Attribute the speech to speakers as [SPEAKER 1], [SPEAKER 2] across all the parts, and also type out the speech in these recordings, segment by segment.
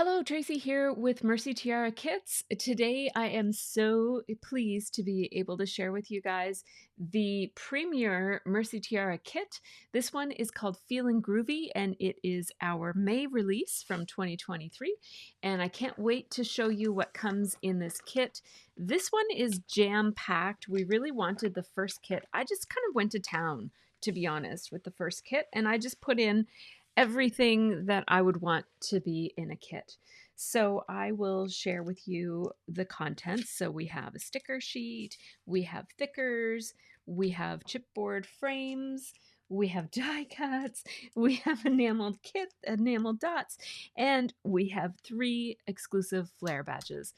[SPEAKER 1] Hello, Tracy here with MercyTiara Kits. Today I am so pleased to be able to share with you guys the premier MercyTiara kit. This one is called Feeling Groovy and it is our May release from 2023. And I can't wait to show you what comes in this kit. This one is jam-packed. We really wanted the first kit. I just kind of went to town, to be honest, with the first kit, and I just put in everything that I would want to be in a kit. So I will share with you the contents. So we have a sticker sheet, we have thickers, we have chipboard frames, we have die cuts, we have enameled kit, enameled dots, and we have 3 exclusive flare badges.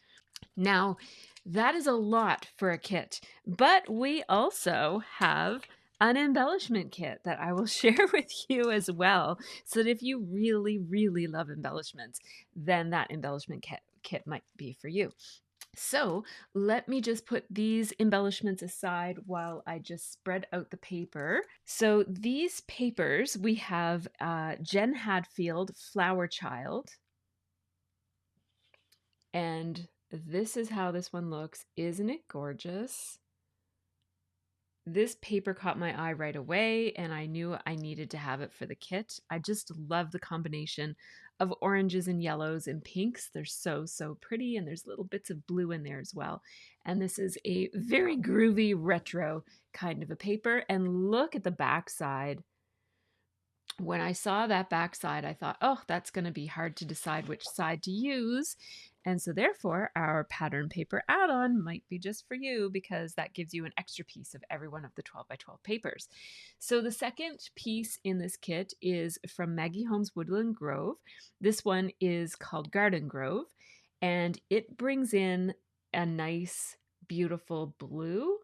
[SPEAKER 1] Now, that is a lot for a kit, but we also have an embellishment kit that I will share with you as well. So that if you really, really love embellishments, then that embellishment kit might be for you. So let me just put these embellishments aside while I just spread out the paper. So these papers, we have Jen Hadfield, Flower Child, and this is how this one looks. Isn't it gorgeous? This paper caught my eye right away and I knew I needed to have it for the kit. I just love the combination of oranges and yellows and pinks. They're so, so pretty, and there's little bits of blue in there as well. And this is a very groovy retro kind of a paper. And look at the back side. When I saw that backside, I thought, oh, that's going to be hard to decide which side to use. And so therefore, our pattern paper add-on might be just for you because that gives you an extra piece of every one of the 12 by 12 papers. So the second piece in this kit is from Maggie Holmes Woodland Grove. This one is called Garden Grove, and it brings in a nice, beautiful blue.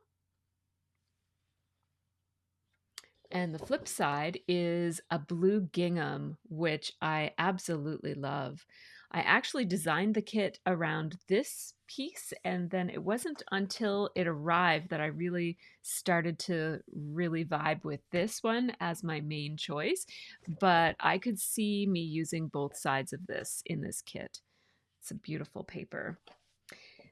[SPEAKER 1] And the flip side is a blue gingham, which I absolutely love. I actually designed the kit around this piece, and then it wasn't until it arrived that I really started to really vibe with this one as my main choice. But I could see me using both sides of this in this kit. It's a beautiful paper.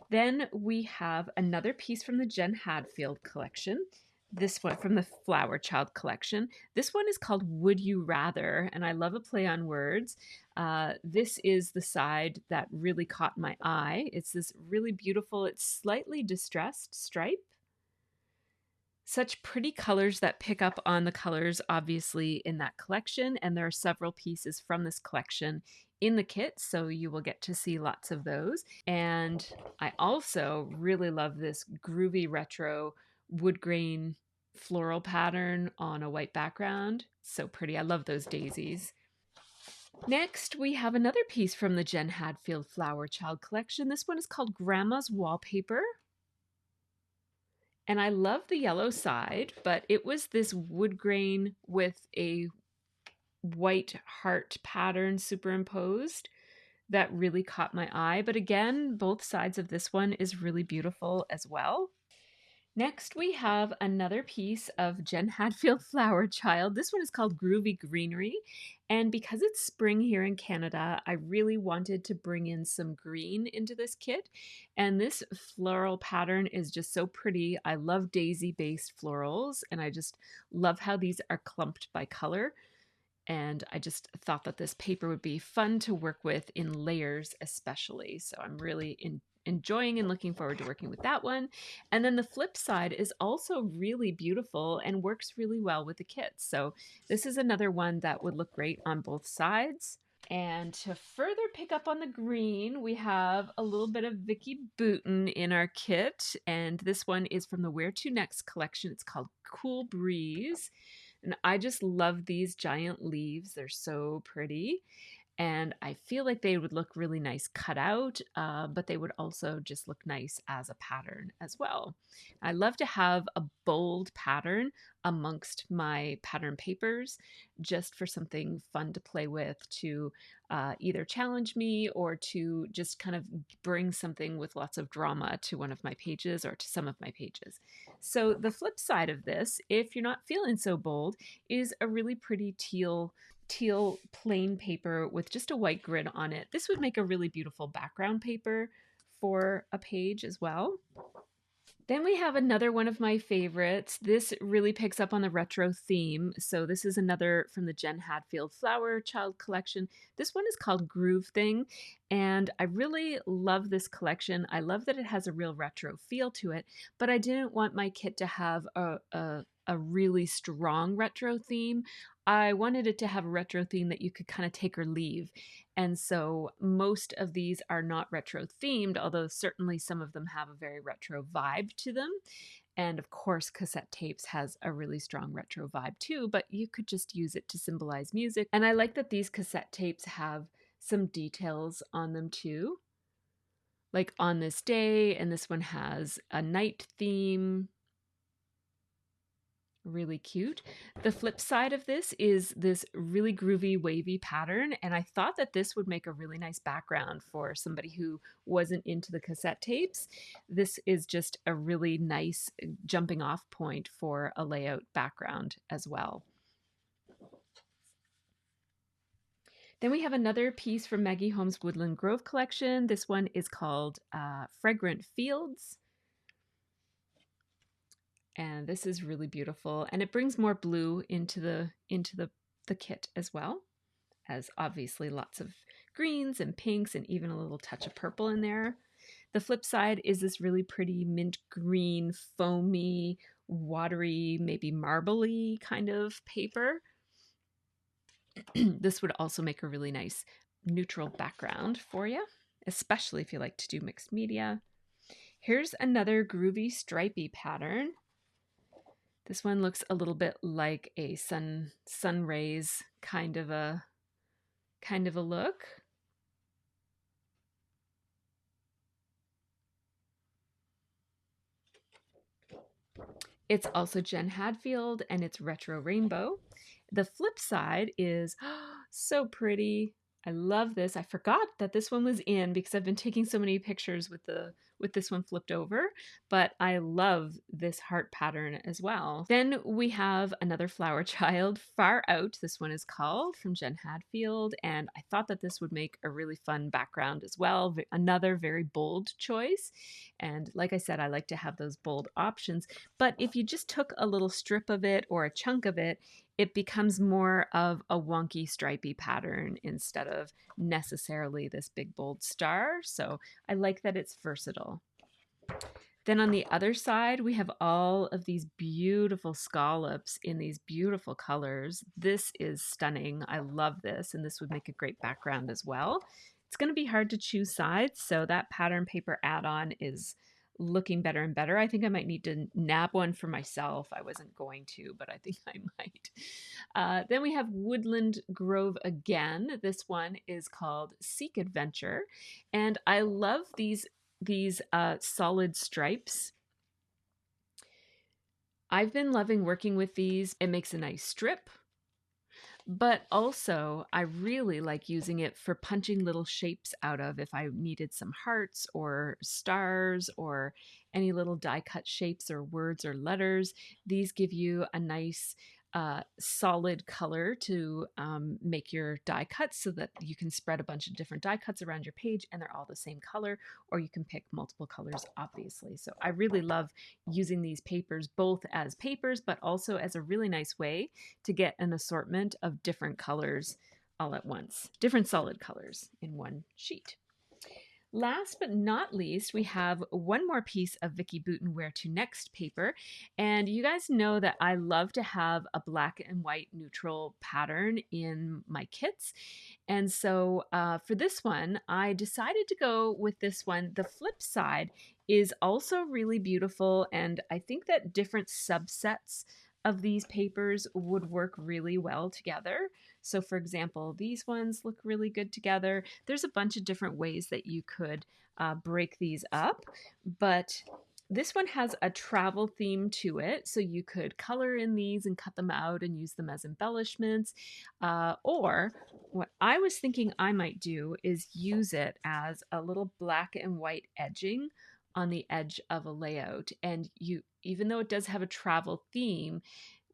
[SPEAKER 1] Then we have another piece from the Jen Hadfield collection. This one from the Flower Child collection. This one is called Would You Rather, and I love a play on words. This is the side that really caught my eye. It's this really beautiful, it's slightly distressed stripe. Such pretty colors that pick up on the colors, obviously, in that collection, and there are several pieces from this collection in the kit, so you will get to see lots of those. And I also really love this groovy retro wood grain floral pattern on a white background. So pretty. I love those daisies. Next, we have another piece from the Jen Hadfield Flower Child collection. This one is called Grandma's Wallpaper. And I love the yellow side, but it was this wood grain with a white heart pattern superimposed that really caught my eye. But again, both sides of this one is really beautiful as well. Next, we have another piece of Jen Hadfield Flower Child. This one is called Groovy Greenery. And because it's spring here in Canada, I really wanted to bring in some green into this kit. And this floral pattern is just so pretty. I love daisy-based florals, and I just love how these are clumped by color. And I just thought that this paper would be fun to work with in layers especially. So I'm really enjoying and looking forward to working with that one. And then the flip side is also really beautiful and works really well with the kit. So this is another one that would look great on both sides. And to further pick up on the green, we have a little bit of Vicky Booten in our kit. And this one is from the Where To Next collection. It's called Cool Breeze. And I just love these giant leaves. They're so pretty. And I feel like they would look really nice cut out, but they would also just look nice as a pattern as well. I love to have a bold pattern amongst my pattern papers just for something fun to play with, to either challenge me or to just kind of bring something with lots of drama to one of my pages or to some of my pages. So the flip side of this, if you're not feeling so bold, is a really pretty teal teal plain paper with just a white grid on it. This would make a really beautiful background paper for a page as well. Then we have another one of my favorites. This really picks up on the retro theme. So this is another from the Jen Hadfield Flower Child collection. This one is called Groove Thing, and I really love this collection. I love that it has a real retro feel to it, but I didn't want my kit to have a really strong retro theme. I wanted it to have a retro theme that you could kind of take or leave. And so most of these are not retro themed, although certainly some of them have a very retro vibe to them. And of course, cassette tapes has a really strong retro vibe too, but you could just use it to symbolize music. And I like that these cassette tapes have some details on them too. Like On This Day, and this one has a night theme. Really cute. The flip side of this is this really groovy wavy pattern, and I thought that this would make a really nice background for somebody who wasn't into the cassette tapes. This is just a really nice jumping off point for a layout background as well. Then we have another piece from Maggie Holmes' Woodland Grove collection. This one is called Fragrant Fields. And this is really beautiful, and it brings more blue into the kit as well, as obviously lots of greens and pinks and even a little touch of purple in there. The flip side is this really pretty mint green, foamy, watery, maybe marbly kind of paper. This would also make a really nice neutral background for you, especially if you like to do mixed media. Here's another groovy stripy pattern. This one looks a little bit like a sun rays kind of a look. It's also Jen Hadfield, and it's retro rainbow. The flip side is so pretty. I love this. I forgot that this one was in because I've been taking so many pictures with this one flipped over, but I love this heart pattern as well. Then we have another flower child, Far Out. This one is called, from Jen Hadfield, and I thought that this would make a really fun background as well. Another very bold choice. And like I said, I like to have those bold options, but if you just took a little strip of it or a chunk of it, it becomes more of a wonky stripy pattern instead of necessarily this big bold star. So I like that it's versatile. Then on the other side, we have all of these beautiful scallops in these beautiful colors. This is stunning. I love this, and this would make a great background as well. It's going to be hard to choose sides, so that pattern paper add-on is looking better and better. I think I might need to nab one for myself. I wasn't going to, but I think I might. Then we have Woodland Grove again. This one is called Seek Adventure, and I love these solid stripes. I've been loving working with these. It makes a nice strip, but also I really like using it for punching little shapes out of if I needed some hearts or stars or any little die cut shapes or words or letters. These give you a nice solid color to make your die cuts so that you can spread a bunch of different die cuts around your page and they're all the same color, or you can pick multiple colors, obviously. So I really love using these papers both as papers, but also as a really nice way to get an assortment of different colors all at once, different solid colors in one sheet. Last but not least, we have one more piece of Vicki Boutin Where to Next paper. And you guys know that I love to have a black and white neutral pattern in my kits. And so for this one, I decided to go with this one. The flip side is also really beautiful. And I think that different subsets of these papers would work really well together. So for example, these ones look really good together. There's a bunch of different ways that you could break these up, but this one has a travel theme to it. So you could color in these and cut them out and use them as embellishments. Or what I was thinking I might do is use it as a little black and white edging on the edge of a layout. And even though it does have a travel theme,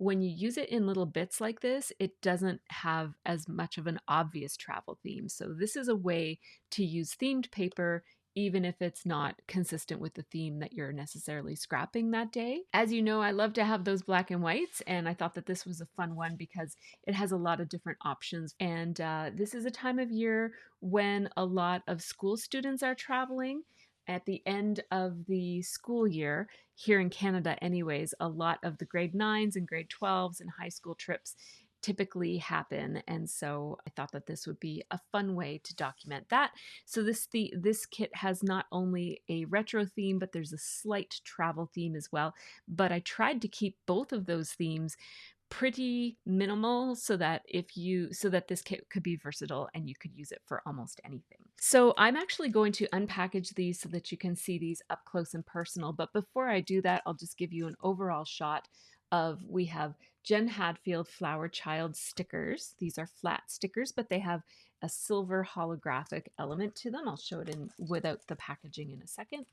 [SPEAKER 1] when you use it in little bits like this, it doesn't have as much of an obvious travel theme. So this is a way to use themed paper even if it's not consistent with the theme that you're necessarily scrapping that day. As you know, I love to have those black and whites, and I thought that this was a fun one because it has a lot of different options. And this is a time of year when a lot of school students are traveling. At the end of the school year, here in Canada anyways, a lot of the grade 9s and grade 12s and high school trips typically happen, and so I thought that this would be a fun way to document that. So this kit has not only a retro theme, but there's a slight travel theme as well, but I tried to keep both of those themes pretty minimal so that this kit could be versatile and you could use it for almost anything. So I'm actually going to unpackage these so that you can see these up close and personal, but before I do that, I'll just give you an overall shot of, we have Jen Hadfield Flower Child stickers. These are flat stickers, but they have a silver holographic element to them. I'll show it in without the packaging in a second.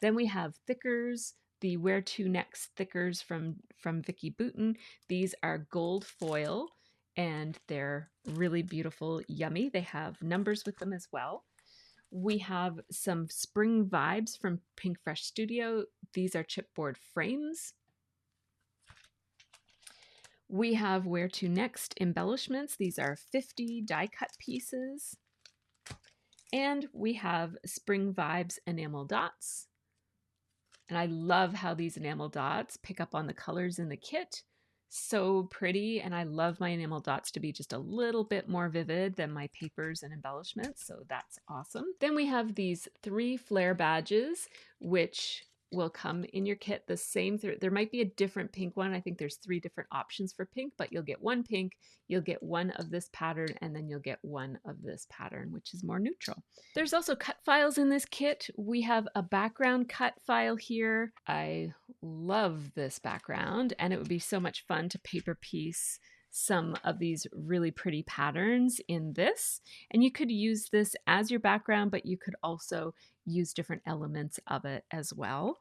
[SPEAKER 1] Then we have thickers, the Where To Next stickers from Vicki Boutin. These are gold foil and they're really beautiful, yummy. They have numbers with them as well. We have some spring vibes from Pink Fresh Studio. These are chipboard frames. We have Where To Next embellishments. These are 50 die cut pieces. And we have Spring Vibes enamel dots. And I love how these enamel dots pick up on the colors in the kit. So pretty, and I love my enamel dots to be just a little bit more vivid than my papers and embellishments, so that's awesome. Then we have these 3 flare badges, which will come in your kit the same. There might be a different pink one. I think there's 3 different options for pink, but you'll get 1 pink, you'll get 1 of this pattern, and then you'll get 1 of this pattern, which is more neutral. There's also cut files in this kit. We have a background cut file here. I love this background, and it would be so much fun to paper piece some of these really pretty patterns in this. And you could use this as your background, but you could also use different elements of it as well.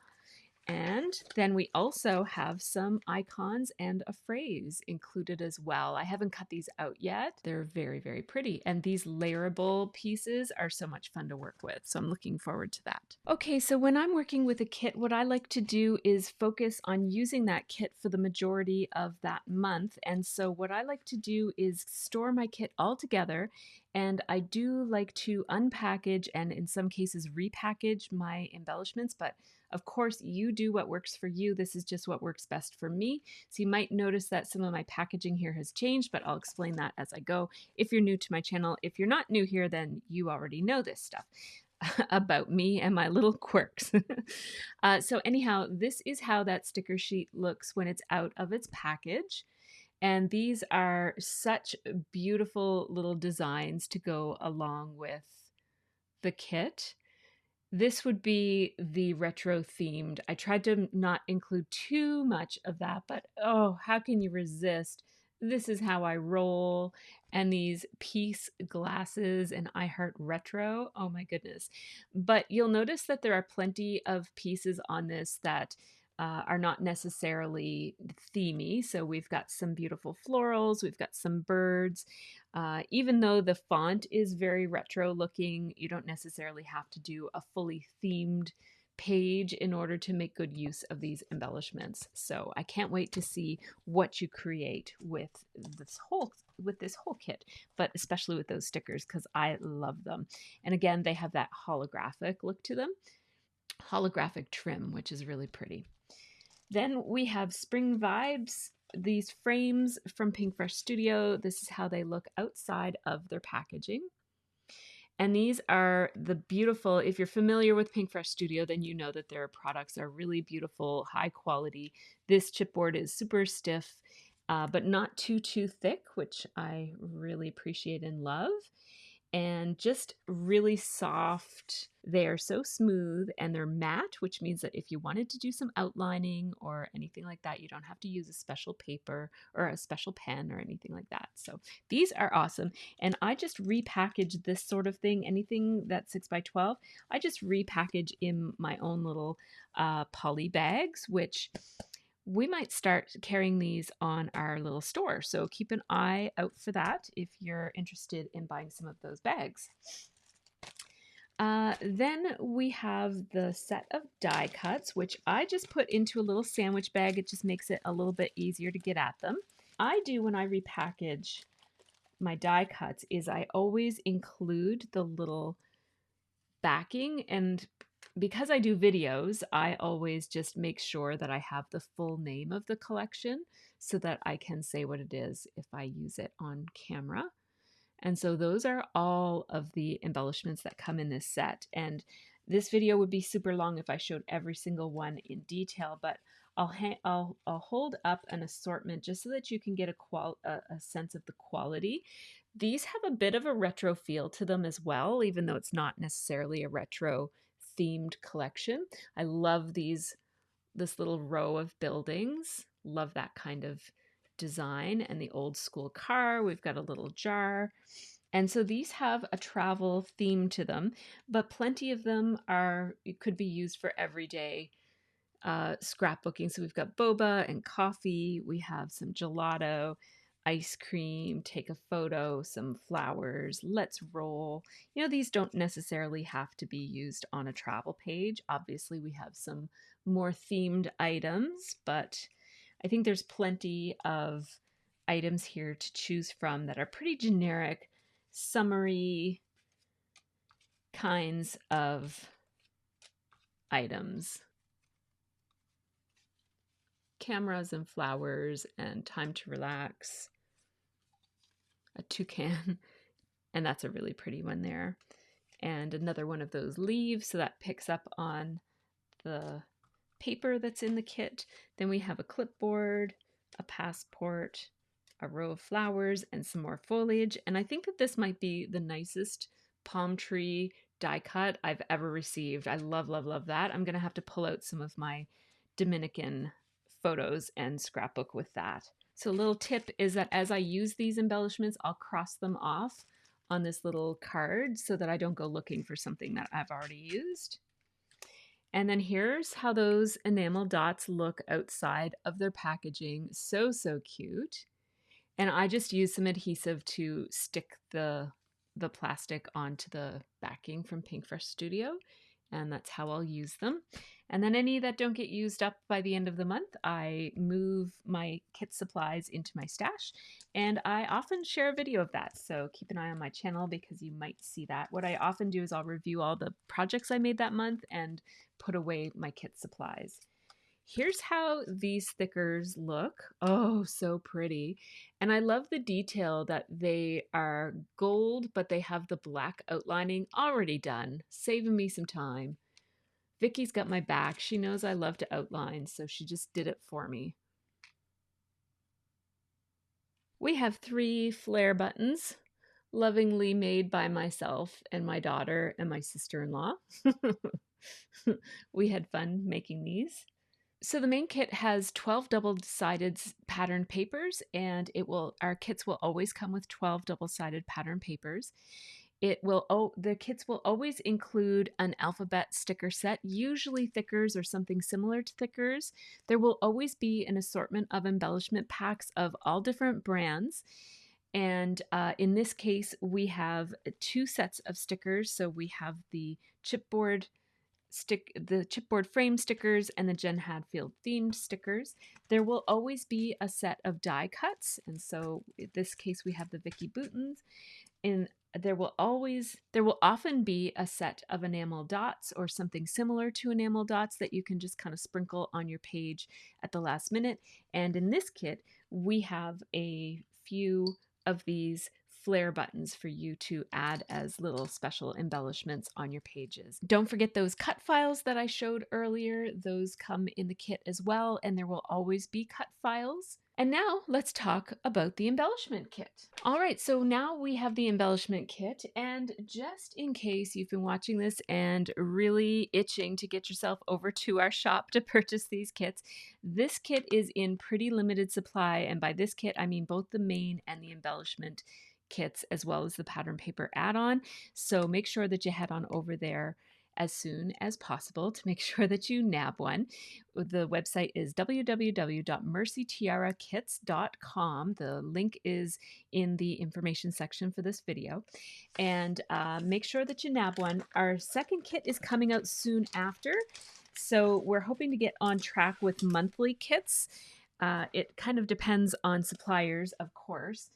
[SPEAKER 1] And then we also have some icons and a phrase included as well. I haven't cut these out yet. They're very, very pretty. And these layerable pieces are so much fun to work with. So I'm looking forward to that. Okay, so when I'm working with a kit, what I like to do is focus on using that kit for the majority of that month. And so what I like to do is store my kit all together. And I do like to unpackage and in some cases repackage my embellishments, but of course, you do what works for you. This is just what works best for me. So you might notice that some of my packaging here has changed, but I'll explain that as I go. If you're new to my channel, if you're not new here, then you already know this stuff about me and my little quirks. So anyhow, this is how that sticker sheet looks when it's out of its package. And these are such beautiful little designs to go along with the kit. This would be the retro themed. I tried to not include too much of that, but oh, how can you resist? This is how I roll. And these Peace glasses and I Heart Retro. Oh my goodness. But you'll notice that there are plenty of pieces on this that are not necessarily themey. So we've got some beautiful florals, we've got some birds. Even though the font is very retro looking, you don't necessarily have to do a fully themed page in order to make good use of these embellishments. So I can't wait to see what you create with this whole kit, but especially with those stickers because I love them. And again, they have that holographic look to them, holographic trim, which is really pretty. Then we have Spring Vibes, these frames from Pink Fresh Studio. This is how they look outside of their packaging. And these are the beautiful, if you're familiar with Pink Fresh Studio, then you know that their products are really beautiful, high quality. This chipboard is super stiff, but not too thick, which I really appreciate and love. And just really soft. They are so smooth and they're matte, which means that if you wanted to do some outlining or anything like that, you don't have to use a special paper or a special pen or anything like that. So these are awesome. And I just repackage this sort of thing, anything that's 6x12, I just repackage in my own little poly bags, which we might start carrying these on our little store. So keep an eye out for that if you're interested in buying some of those bags. Then we have the set of die cuts, which I just put into a little sandwich bag. It just makes it a little bit easier to get at them. I do when I repackage my die cuts is I always include the little backing, and because I do videos, I always just make sure that I have the full name of the collection so that I can say what it is if I use it on camera. And so those are all of the embellishments that come in this set. And this video would be super long if I showed every single one in detail, but I'll hold up an assortment just so that you can get a sense of the quality. These have a bit of a retro feel to them as well, even though it's not necessarily a retro themed collection. I love this little row of buildings. Love that kind of design, and the old school car. We've got a little jar. And so these have a travel theme to them, but plenty of them could be used for everyday scrapbooking. So we've got boba and coffee. We have some gelato, ice cream, take a photo, some flowers, let's roll. You know, these don't necessarily have to be used on a travel page. Obviously, we have some more themed items, but I think there's plenty of items here to choose from that are pretty generic, summery kinds of items. Cameras and flowers and time to relax. A toucan, and that's a really pretty one there. And another one of those leaves, so that picks up on the paper that's in the kit. Then we have a clipboard, a passport, a row of flowers, and some more foliage. And I think that this might be the nicest palm tree die cut I've ever received. I love, love, love that. I'm going to have to pull out some of my Dominican photos and scrapbook with that. So a little tip is that as I use these embellishments, I'll cross them off on this little card so that I don't go looking for something that I've already used. And then here's how those enamel dots look outside of their packaging. So, so cute. And I just used some adhesive to stick the plastic onto the backing from Pink Fresh Studio. And that's how I'll use them. And then any that don't get used up by the end of the month, I move my kit supplies into my stash. And I often share a video of that. So keep an eye on my channel because you might see that. What I often do is I'll review all the projects I made that month and put away my kit supplies. Here's how these stickers look. Oh, so pretty. And I love the detail that they are gold, but they have the black outlining already done, saving me some time. Vicky's got my back. She knows I love to outline, so she just did it for me. We have 3 flare buttons, lovingly made by myself and my daughter and my sister-in-law. We had fun making these. So the main kit has 12 double-sided patterned papers, and our kits will always come with 12 double-sided pattern papers. The kits will always include an alphabet sticker set, usually thickers or something similar to thickers. There will always be an assortment of embellishment packs of all different brands. And in this case, we have 2 sets of stickers. So we have the chipboard frame stickers and the Jen Hadfield themed stickers. There will always be a set of die cuts. And so in this case, we have the Vicky Boutons. And there will often be a set of enamel dots or something similar to enamel dots that you can just kind of sprinkle on your page at the last minute. And in this kit, we have a few of these flare buttons for you to add as little special embellishments on your pages. Don't forget those cut files that I showed earlier. Those come in the kit as well, and there will always be cut files. And now let's talk about the embellishment kit. All right, so now we have the embellishment kit, and just in case you've been watching this and really itching to get yourself over to our shop to purchase these kits, this kit is in pretty limited supply, and by this kit I mean both the main and the embellishment kits as well as the pattern paper add-on. So make sure that you head on over there as soon as possible to make sure that you nab one. The website is www.MercyTiaraKits.com. The link is in the information section for this video. And make sure that you nab one. Our second kit is coming out soon after. So we're hoping to get on track with monthly kits. It kind of depends on suppliers, of course.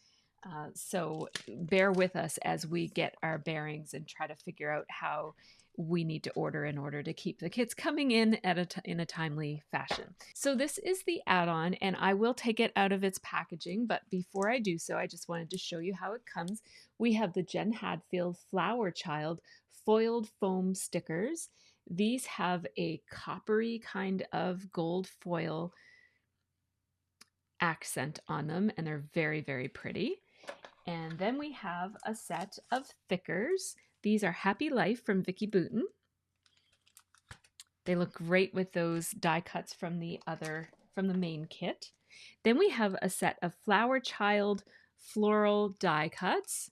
[SPEAKER 1] So bear with us as we get our bearings and try to figure out how we need to order in order to keep the kits coming in at in a timely fashion. So this is the add-on, and I will take it out of its packaging, but before I do so, I just wanted to show you how it comes. We have the Jen Hadfield Flower Child foiled foam stickers. These have a coppery kind of gold foil accent on them, and they're very, very pretty. And then we have a set of thickers. These are Happy Life from Vicki Boutin. They look great with those die cuts from the main kit. Then we have a set of Flower Child floral die cuts,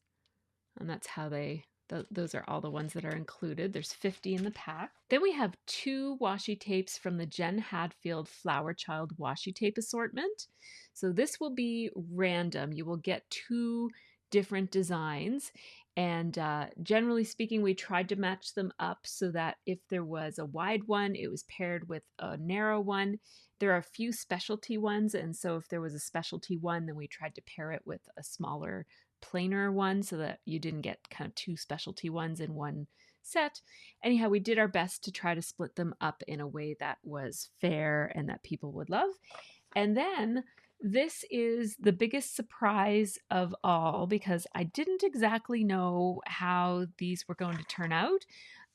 [SPEAKER 1] and that's how those are all the ones that are included. There's 50 in the pack. Then we have 2 washi tapes from the Jen Hadfield Flower Child washi tape assortment. So this will be random. You will get 2 different designs, and generally speaking, we tried to match them up so that if there was a wide one, it was paired with a narrow one. There are a few specialty ones, and so if there was a specialty one, then we tried to pair it with a smaller plainer one so that you didn't get kind of 2 specialty ones in one set. Anyhow, we did our best to try to split them up in a way that was fair and that people would love. And then this is the biggest surprise of all, because I didn't exactly know how these were going to turn out,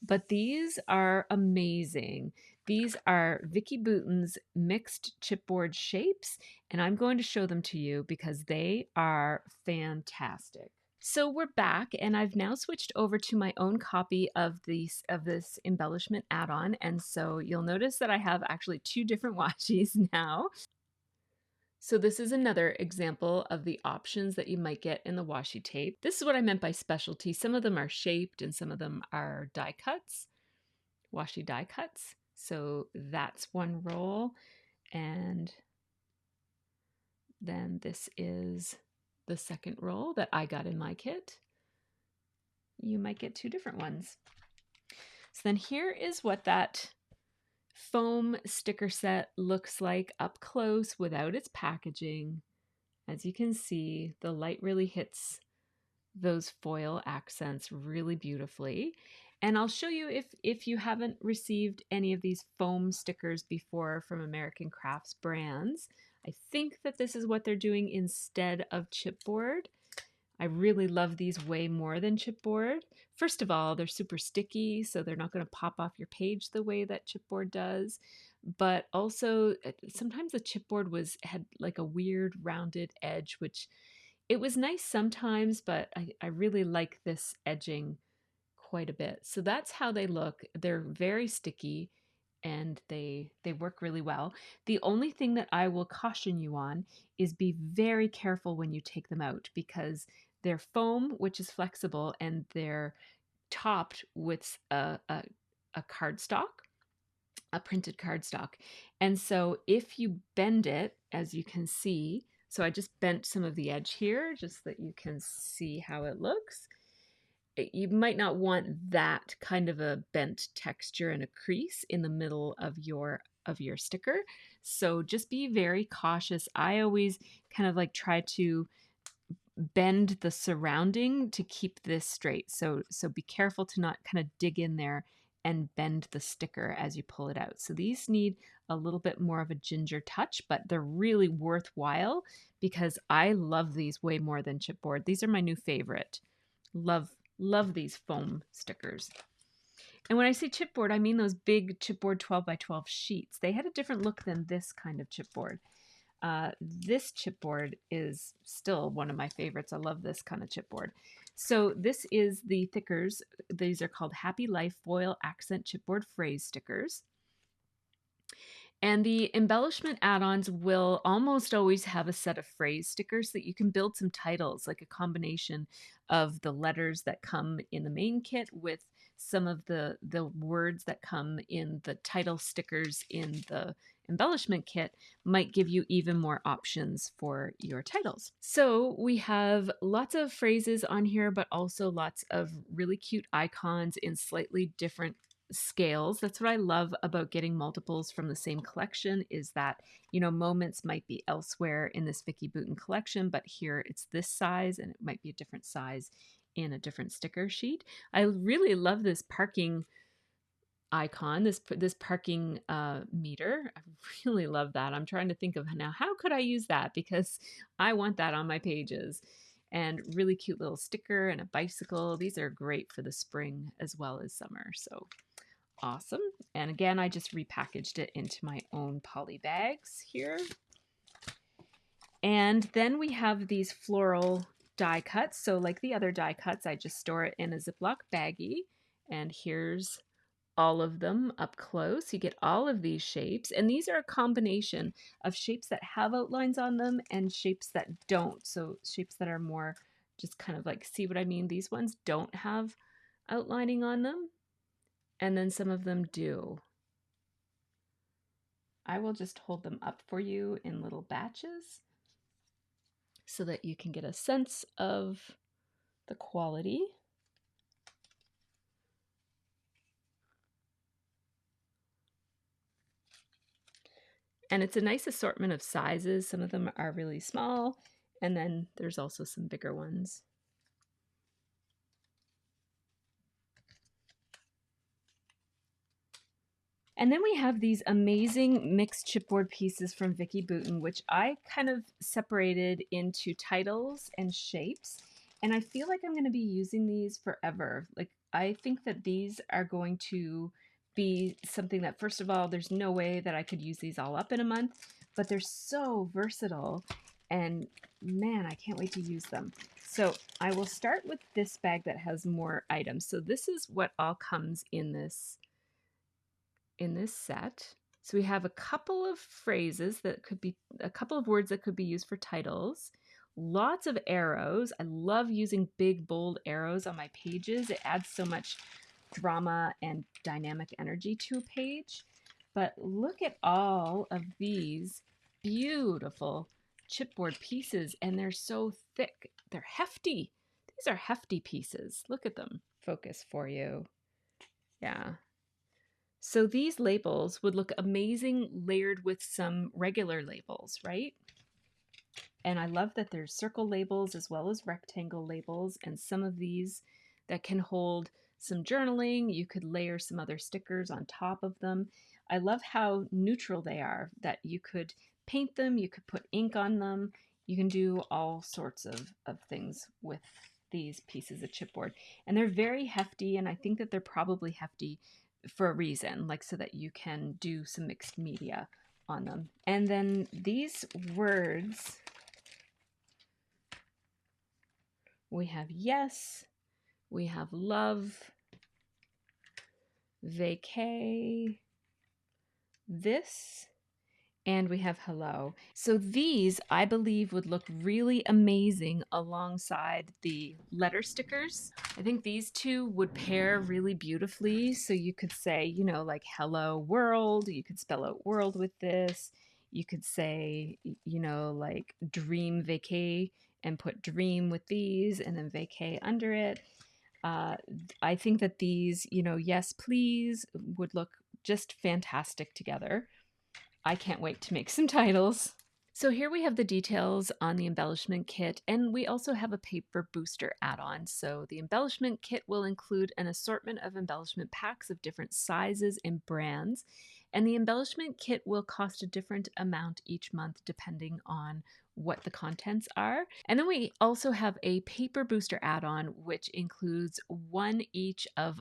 [SPEAKER 1] but these are amazing. These are Vicki Boutin's mixed chipboard shapes, and I'm going to show them to you because they are fantastic. So we're back, and I've now switched over to my own copy of this embellishment add-on, and so you'll notice that I have actually 2 different washi's now. So this is another example of the options that you might get in the washi tape. This is what I meant by specialty. Some of them are shaped and some of them are die cuts, washi die cuts. So that's one roll. And then this is the second roll that I got in my kit. You might get 2 different ones. So then here is what that foam sticker set looks like up close without its packaging. As you can see, the light really hits those foil accents really beautifully. And I'll show you if you haven't received any of these foam stickers before from American Crafts brands. I think that this is what they're doing instead of chipboard. I really love these way more than chipboard. First of all, they're super sticky, so they're not going to pop off your page the way that chipboard does. But also, sometimes the chipboard had like a weird rounded edge, which it was nice sometimes, but I really like this edging quite a bit. So that's how they look. They're very sticky and they work really well. The only thing that I will caution you on is be very careful when you take them out, because they're foam, which is flexible, and they're topped with a cardstock, a printed cardstock. And so if you bend it, as you can see, so I just bent some of the edge here just so that you can see how it looks. You might not want that kind of a bent texture and a crease in the middle of your sticker. So just be very cautious. I always kind of like try to bend the surrounding to keep this straight. So be careful to not kind of dig in there and bend the sticker as you pull it out. So these need a little bit more of a ginger touch, but they're really worthwhile because I love these way more than chipboard. These are my new favorite. Love these foam stickers. And when I say chipboard, I mean those big chipboard 12 by 12 sheets. They had a different look than this kind of chipboard. This chipboard is still one of my favorites. I love this kind of chipboard. So this is the thickers. These are called Happy Life Foil Accent Chipboard Phrase Stickers. And the embellishment add-ons will almost always have a set of phrase stickers that you can build some titles, like a combination of the letters that come in the main kit with some of the words that come in the title stickers in the embellishment kit might give you even more options for your titles. So we have lots of phrases on here, but also lots of really cute icons in slightly different scales. That's what I love about getting multiples from the same collection, is that, you know, moments might be elsewhere in this Vicki Boutin collection, but here it's this size and it might be a different size in a different sticker sheet. I really love this parking icon, this parking meter. I really love that. I'm trying to think of now, how could I use that? Because I want that on my pages. And really cute little sticker and a bicycle. These are great for the spring as well as summer. So awesome. And again, I just repackaged it into my own poly bags here. And then we have these floral die cuts. So like the other die cuts, I just store it in a Ziploc baggie. And here's all of them up close. You get all of these shapes, and these are a combination of shapes that have outlines on them and shapes that don't. So shapes that are more just kind of like, see what I mean? These ones don't have outlining on them, and then some of them do. I will just hold them up for you in little batches so that you can get a sense of the quality. And it's a nice assortment of sizes. Some of them are really small, and then there's also some bigger ones. And then we have these amazing mixed chipboard pieces from Vicki Boutin, which I kind of separated into titles and shapes. And I feel like I'm going to be using these forever. Like, I think that these are going to be something that, first of all, there's no way that I could use these all up in a month, but they're so versatile. And man, I can't wait to use them. So I will start with this bag that has more items. So this is what all comes in this set. So we have a couple of phrases that could be, a couple of words that could be used for titles, lots of arrows. I love using big, bold arrows on my pages. It adds so much drama and dynamic energy to a page. But look at all of these beautiful chipboard pieces, and they're so thick. They're hefty. These are hefty pieces. Look at them. Focus for you. Yeah. So these labels would look amazing layered with some regular labels, right? And I love that there's circle labels as well as rectangle labels, and some of these that can hold some journaling. You could layer some other stickers on top of them. I love how neutral they are, that you could paint them, you could put ink on them, you can do all sorts of things with these pieces of chipboard. And they're very hefty, and I think that they're probably hefty for a reason, like so that you can do some mixed media on them. And then these words, we have yes, we have love, vacay, this, and we have hello. So these, I believe, would look really amazing alongside the letter stickers. I think these two would pair really beautifully. So you could say, you know, like hello world. You could spell out world with this. You could say, you know, like dream vacay and put dream with these and then vacay under it. I think that these, you know, yes, please would look just fantastic together. I can't wait to make some titles. So here we have the details on the embellishment kit, and we also have a paper booster add-on. So the embellishment kit will include an assortment of embellishment packs of different sizes and brands, and the embellishment kit will cost a different amount each month depending on what the contents are. And then we also have a paper booster add-on, which includes one each of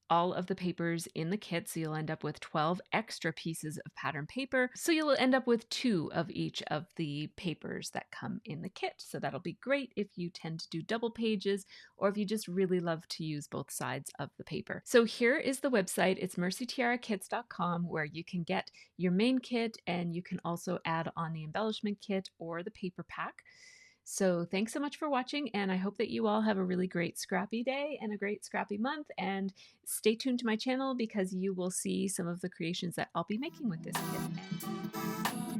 [SPEAKER 1] all of the papers in the kit, so you'll end up with 12 extra pieces of pattern paper. So you'll end up with 2 of each of the papers that come in the kit. So that'll be great if you tend to do double pages or if you just really love to use both sides of the paper. So here is the website. It's MercyTiaraKits.com, where you can get your main kit and you can also add on the embellishment kit or the paper pack. So thanks so much for watching, and I hope that you all have a really great scrappy day and a great scrappy month, and stay tuned to my channel because you will see some of the creations that I'll be making with this kit.